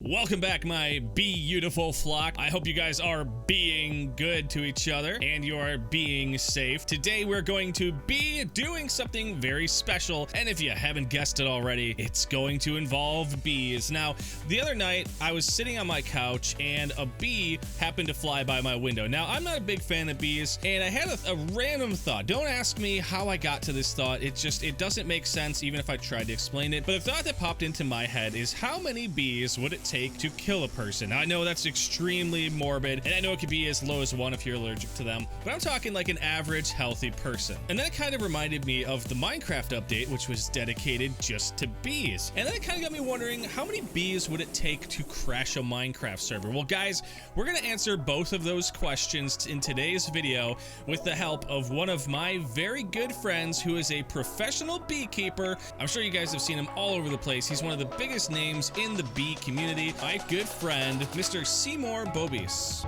Welcome back, my beautiful flock. I hope you guys are being good to each other and you are being safe. Today we're going to be doing something very special, and if you haven't guessed it already, it's going to involve bees. Now, the other night I was sitting on my couch and a bee happened to fly by my window. Now, I'm not a big fan of bees, and I had a random thought. Don't ask me how I got to this thought. It doesn't make sense even if I tried to explain it. But the thought that popped into my head is, how many bees would it take to kill a person? Now, I know that's extremely morbid, and I know it could be as low as 1 if you're allergic to them, but I'm talking like an average healthy person. And that kind of reminded me of the Minecraft update, which was dedicated just to bees. And then it kind of got me wondering, how many bees would it take to crash a Minecraft server? Well, guys, we're going to answer both of those questions in today's video with the help of one of my very good friends who is a professional beekeeper. I'm sure you guys have seen him all over the place. He's one of the biggest names in the bee community. My good friend, Mr. Seymour Bobis.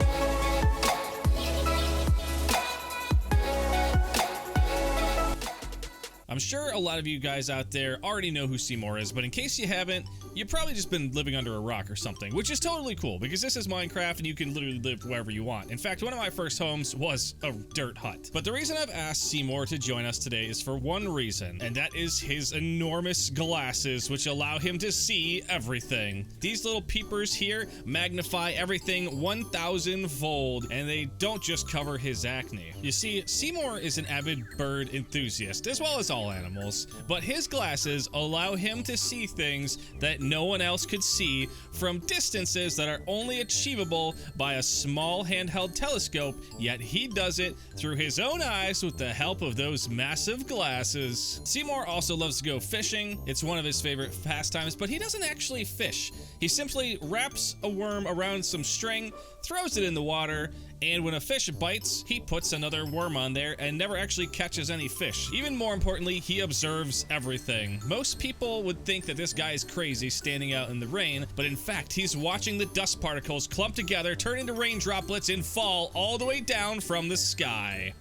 I'm sure a lot of you guys out there already know who Seymour is, but in case you haven't, you've probably just been living under a rock or something, which is totally cool because this is Minecraft and you can literally live wherever you want. In fact, one of my first homes was a dirt hut. But the reason I've asked Seymour to join us today is for one reason, and that is his enormous glasses, which allow him to see everything. These little peepers here magnify everything 1,000-fold, and they don't just cover his acne. You see, Seymour is an avid bird enthusiast, as well as all animals, but his glasses allow him to see things that no one else could see from distances that are only achievable by a small handheld telescope, yet he does it through his own eyes with the help of those massive glasses. Seymour also loves to go fishing. It's one of his favorite pastimes, but he doesn't actually fish. He simply wraps a worm around some string, throws it in the water, and when a fish bites, he puts another worm on there and never actually catches any fish. Even more importantly, he observes everything. Most people would think that this guy is crazy standing out in the rain, but in fact, he's watching the dust particles clump together, turn into rain droplets, and fall all the way down from the sky.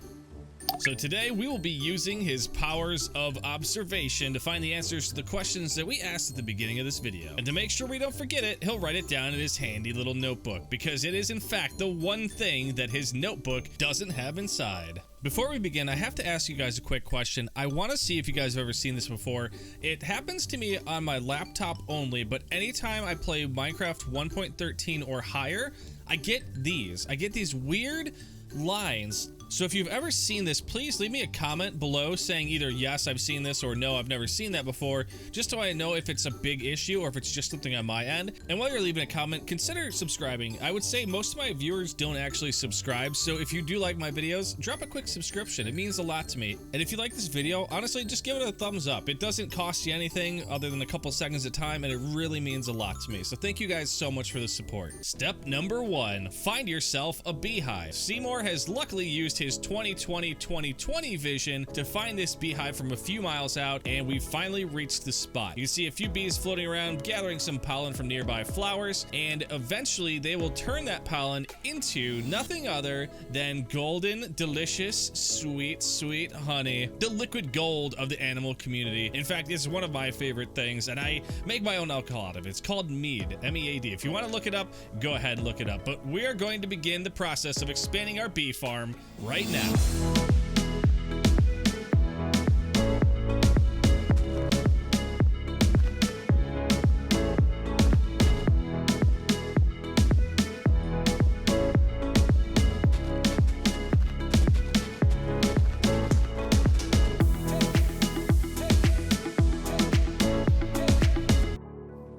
So today we will be using his powers of observation to find the answers to the questions that we asked at the beginning of this video. And to make sure we don't forget it, he'll write it down in his handy little notebook, because it is in fact the one thing that his notebook doesn't have inside. Before we begin, I have to ask you guys a quick question. I want to see if you guys have ever seen this before. It happens to me on my laptop only, but anytime I play Minecraft 1.13 or higher, I get these weird lines. So if you've ever seen this, please leave me a comment below saying either yes, I've seen this, or no, I've never seen that before, just so I know if it's a big issue or if it's just something on my end. And while you're leaving a comment, consider subscribing. I would say most of my viewers don't actually subscribe, so if you do like my videos, drop a quick subscription. It means a lot to me. And if you like this video, honestly, just give it a thumbs up. It doesn't cost you anything other than a couple seconds of time, and it really means a lot to me. So thank you guys so much for the support. Step number 1, find yourself a beehive. Seymour has luckily used his 2020 vision to find this beehive from a few miles out, and we finally reached the spot. You can see a few bees floating around gathering some pollen from nearby flowers, and eventually they will turn that pollen into nothing other than golden, delicious, sweet honey, the liquid gold of the animal community. In fact, it's one of my favorite things, and I make my own alcohol out of it. It's called mead, M-E-A-D. If you want to look it up, go ahead and look it up. But we are going to begin the process of expanding our bee farm right now.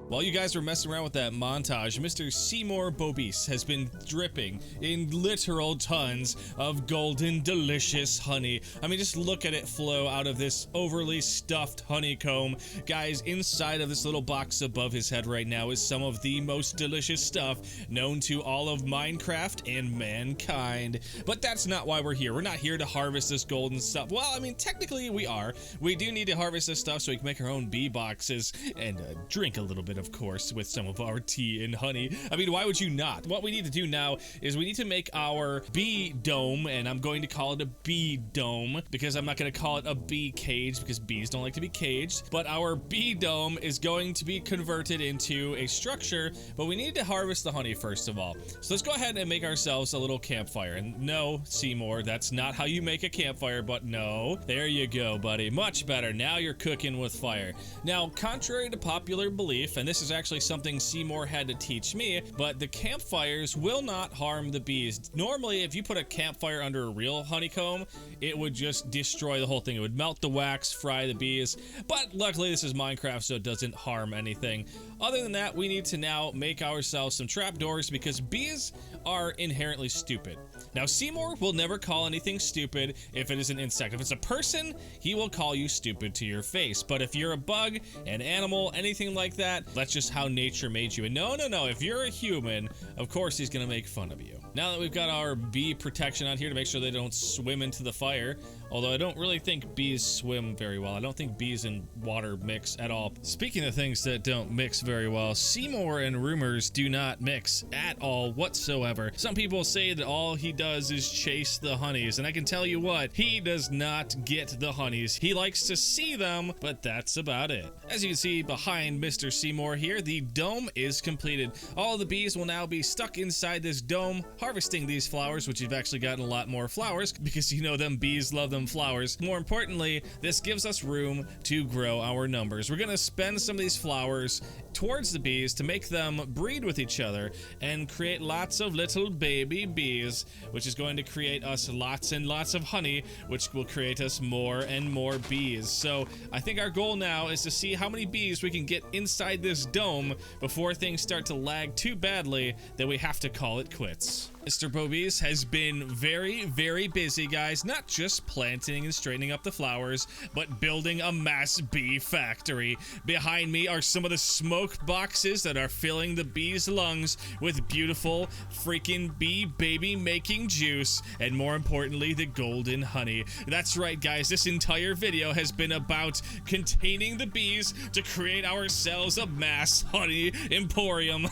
While you guys were messing around with that montage, Mr. Seymour Bobis has been dripping in literal tons of golden, delicious honey. I mean, just look at it flow out of this overly stuffed honeycomb. Guys, inside of this little box above his head right now is some of the most delicious stuff known to all of Minecraft and mankind. But that's not why we're here. We're not here to harvest this golden stuff. Well, I mean, technically we are. We do need to harvest this stuff so we can make our own bee boxes and drink a little bit, of course. course, with some of our tea and honey. I mean, why would you not? What we need to do now is we need to make our bee dome, and I'm going to call it a bee dome because I'm not going to call it a bee cage because bees don't like to be caged. But our bee dome is going to be converted into a structure, but we need to harvest the honey first of all. So let's go ahead and make ourselves a little campfire. And no, Seymour, that's not how you make a campfire, but no. There you go, buddy. Much better. Now you're cooking with fire. Now, contrary to popular belief, and this is actually something Seymour had to teach me, but the campfires will not harm the bees. Normally, if you put a campfire under a real honeycomb, it would just destroy the whole thing. It would melt the wax, fry the bees, but luckily this is Minecraft, so it doesn't harm anything. Other than that, we need to now make ourselves some trapdoors because bees are inherently stupid. Now, Seymour will never call anything stupid if it is an insect. If it's a person, he will call you stupid to your face. But if you're a bug, an animal, anything like that, that's just how nature made you. And no, if you're a human, of course he's gonna make fun of you. Now that we've got our bee protection on here to make sure they don't swim into the fire, although I don't really think bees swim very well. I don't think bees and water mix at all. Speaking of things that don't mix very well, Seymour and rumors do not mix at all whatsoever. Some people say that all he does is chase the honeys, and I can tell you what, he does not get the honeys. He likes to see them, but that's about it. As you can see behind Mr. Seymour here, the dome is completed. All the bees will now be stuck inside this dome, harvesting these flowers, which you've actually gotten a lot more flowers because you know them bees love them flowers. More importantly, this gives us room to grow our numbers. We're gonna spend some of these flowers towards the bees to make them breed with each other and create lots of little baby bees, which is going to create us lots and lots of honey, which will create us more and more bees. So I think our goal now is to see how many bees we can get inside this dome before things start to lag too badly that we have to call it quits. Mr. Bobies has been very, very busy, guys, not just planting and straightening up the flowers, but building a mass bee factory. Behind me are some of the smoke boxes that are filling the bees' lungs with beautiful freaking bee baby making juice, and more importantly, the golden honey. That's right, guys, this entire video has been about containing the bees to create ourselves a mass honey emporium.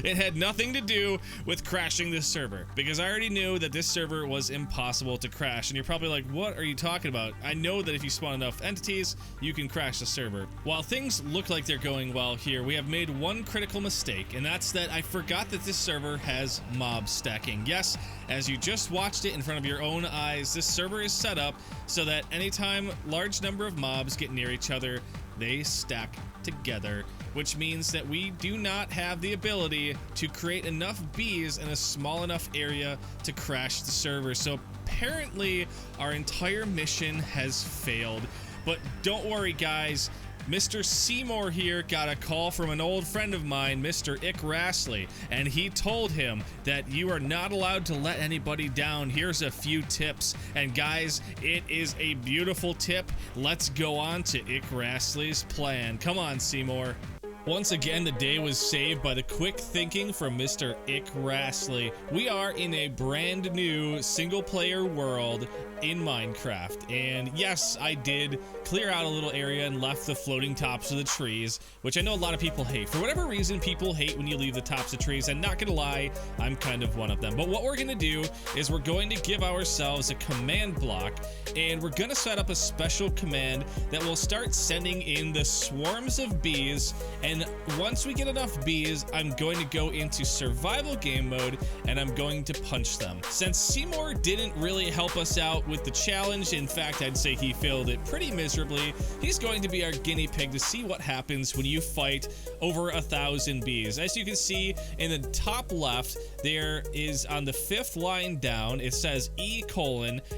It had nothing to do with crashing this server, because I already knew that this server was impossible to crash. And you're probably like, what are you talking about? I know that if you spawn enough entities, you can crash the server. While things look like they're going well here, we have made one critical mistake, and that's that I forgot that this server has mob stacking. Yes, as you just watched it in front of your own eyes, this server is set up so that anytime large number of mobs get near each other, they stack together, which means that we do not have the ability to create enough bees in a small enough area to crash the server. So apparently our entire mission has failed. But don't worry, guys. Mr. Seymour here got a call from an old friend of mine, Mr. Ick Rassley, and he told him that you are not allowed to let anybody down. Here's a few tips, and guys, it is a beautiful tip. Let's go on to Ick Rassley's plan. Come on, Seymour. Once again, the day was saved by the quick thinking from Mr. Ick Rassley. We are in a brand new single-player world in Minecraft, and yes, I did clear out a little area and left the floating tops of the trees, which I know a lot of people hate. For whatever reason, people hate when you leave the tops of trees, and not gonna lie, I'm kind of one of them. But what we're gonna do is we're going to give ourselves a command block, and we're gonna set up a special command that will start sending in the swarms of bees. And once we get enough bees, I'm going to go into survival game mode and I'm going to punch them. Since Seymour didn't really help us out with the challenge, in fact, I'd say he failed it pretty miserably, he's going to be our guinea pig to see what happens when you fight over 1,000 bees. As you can see in the top left, there is on the 5th line down, it says E:,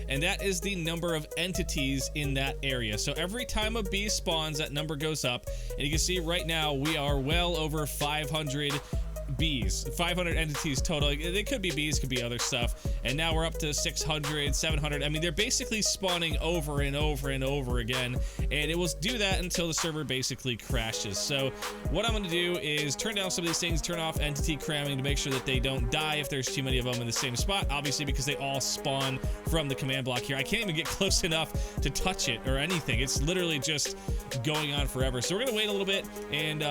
and that is the number of entities in that area. So every time a bee spawns, that number goes up, and you can see right now we are well over 500 bees, 500 entities total. They could be bees, could be other stuff, and now we're up to 600, 700. I mean, they're basically spawning over and over and over again, and it will do that until the server basically crashes. So what I'm going to do is turn down some of these things, turn off entity cramming to make sure that they don't die if there's too many of them in the same spot, obviously, because they all spawn from the command block here. I can't even get close enough to touch it or anything. It's literally just going on forever. So we're gonna wait a little bit, and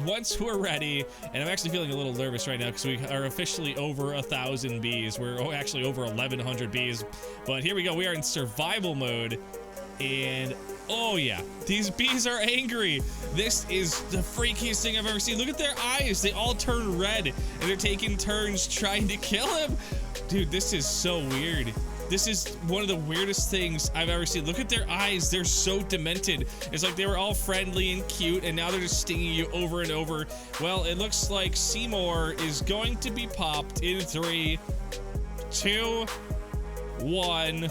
once we're ready, and I'm actually feeling a little nervous right now because we are officially over 1,000 bees. We're actually over 1,100 bees, but here we go. We are in survival mode, and oh yeah, these bees are angry. This is the freakiest thing I've ever seen. Look at their eyes. They all turn red, and they're taking turns trying to kill him. Dude, this is so weird. This is one of the weirdest things I've ever seen. Look at their eyes. They're so demented. It's like they were all friendly and cute, and now they're just stinging you over and over. Well, it looks like Seymour is going to be popped in 3, 2, 1.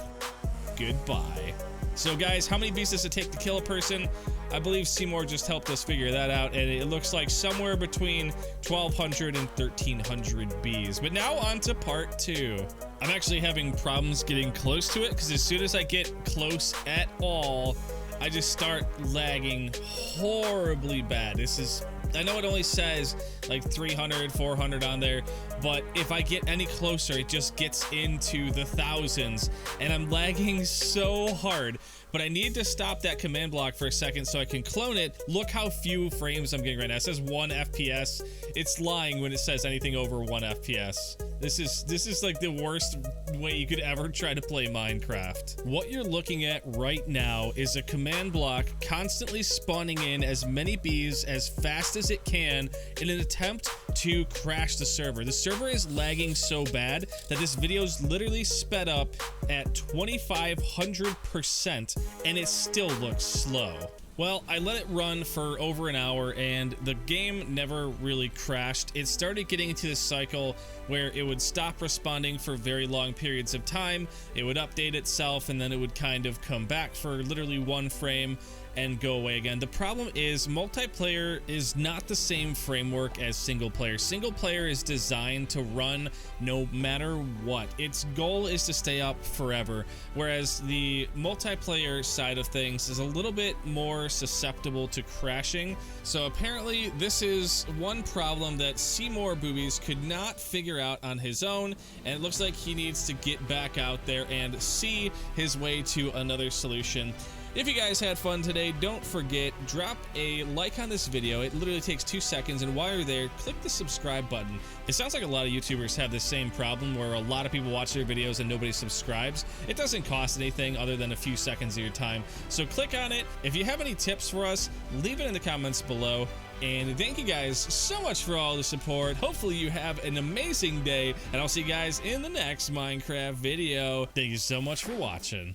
Goodbye. So guys, how many bees does it take to kill a person? I believe Seymour just helped us figure that out, and it looks like somewhere between 1,200 and 1,300 bees. But now on to part 2. I'm actually having problems getting close to it because as soon as I get close at all, I just start lagging horribly bad. This is, I know it only says like 300, 400 on there, but if I get any closer, it just gets into the thousands, and I'm lagging so hard. But I need to stop that command block for a second so I can clone it. Look how few frames I'm getting right now. It says 1 FPS. It's lying when it says anything over 1 FPS. This is like the worst way you could ever try to play Minecraft. What you're looking at right now is a command block constantly spawning in as many bees as fast as it can in an attempt to crash the server. The server is lagging so bad that this video is literally sped up at 2,500%, and it still looks slow. Well, I let it run for over an hour, and the game never really crashed. It started getting into this cycle where it would stop responding for very long periods of time, it would update itself, and then it would kind of come back for literally 1 frame and go away again. The problem is multiplayer is not the same framework as single player. Single player is designed to run no matter what. Its goal is to stay up forever, whereas the multiplayer side of things is a little bit more susceptible to crashing. So apparently this is one problem that Seymour Boobies could not figure out on his own, and it looks like he needs to get back out there and see his way to another solution. If you guys had fun today, don't forget, drop a like on this video. It literally takes 2 seconds, and while you're there, click the subscribe button. It sounds like a lot of YouTubers have the same problem where a lot of people watch their videos and nobody subscribes. It doesn't cost anything other than a few seconds of your time, so click on it. If you have any tips for us, leave it in the comments below. And thank you guys so much for all the support. Hopefully you have an amazing day, and I'll see you guys in the next Minecraft video. Thank you so much for watching.